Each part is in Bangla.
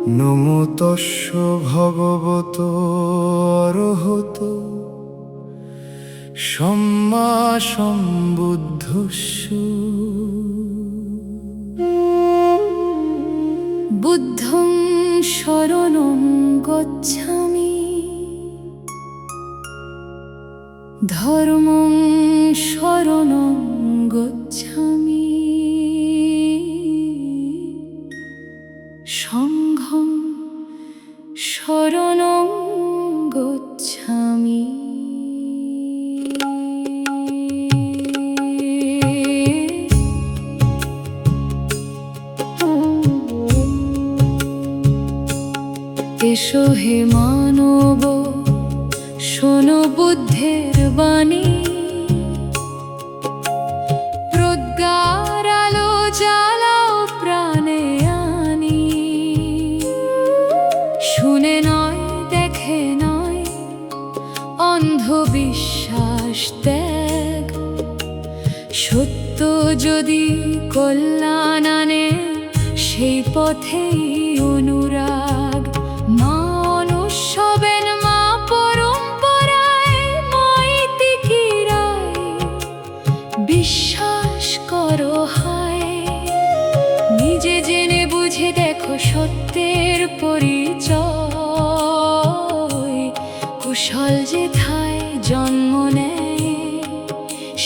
নমো তস্য ভগবত অরহত সম্মা সম্বুদ্ধস্য। বুদ্ধং শরণং গচ্ছামি, ধর্মং শরণং গচ্ছামি, সংঘং শরণং গচ্ছামি। এসো হে মানব, শোনো বুদ্ধের বাণী, প্রজ্ঞার আলো জ্বালাও প্রাণে আনি। শুনে নয়, দেখে নয়, অন্ধবিশ্বাস ত্যাগ। সত্য যদি কল্যাণ আনে, সেই পথেই অনুরাগ। মা অনুসবেন, মা পরম্পরায়, মাইতি কিরায় বিশ্বাস করো হায়। নিজে জেনে বুঝে দেখো সত্যের পরিচয়। কুশল যেথায় জন্ম নেয়,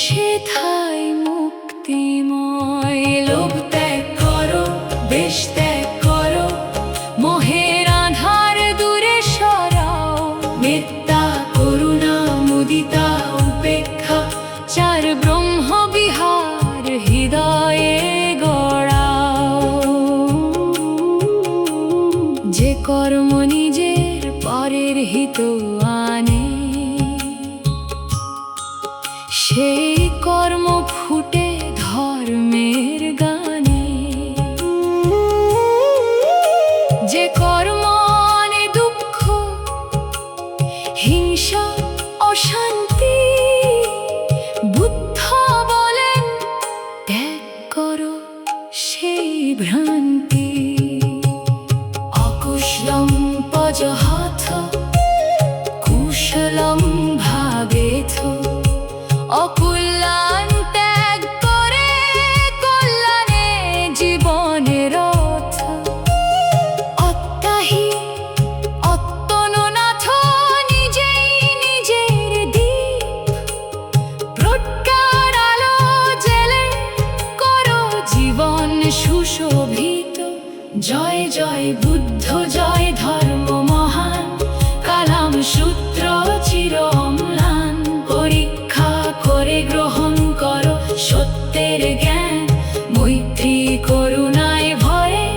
সেথায় মুক্তিময়। লোভ ত্যাগ করো, বেশ ত্যাগ করো, মোহের আধার দূরে সরাও। মেত্তা, করুণা, মুদিতা, উপেক্ষা, চার ব্রহ্ম বিহার হৃদয়ে গড়াও। যে কর্ম নিজের পরের হিত আনে, সেই কর্ম ফুটে ধর্মের গানে। যে কর্ম আনে দুঃখ, হিংসা, অশান্তি, বুদ্ধ বলেন ত্যাগ করো সেই ভ্রান্তি। অকুশলং পজহত, কুশলং ভাবেথ। অকল্যাণ ত্যাগ করে কল্যাণে জীবনের অর্থ। অত্যাহি অত্তননাথ, নিজেই নিজের দীপ। প্রজ্ঞার আলো জেলে করো জীবন সুশোভিত। জয় জয় বুদ্ধ, জয় ধর্ম মহান। কালাম সূত্র চির অম্লান। পরীক্ষা করে গ্রহণ করো সত্যের জ্ঞান। মৈত্রী করুণায় ভরে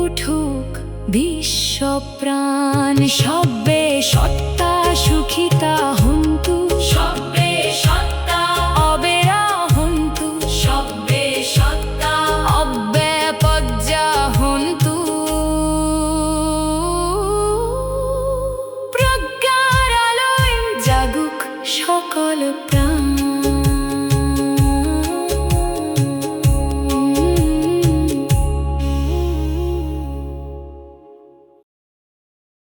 উঠুক বিশ্ব প্রাণ। সব্যে সত্তা সুখিতা হন্তু, সব্যে সত্তা অবেরা হন্তু। সব্যে সত্তা অব্যপজ্জা হন্তু। প্রজ্ঞার আলোয় জাগুক সকল প্রাণ।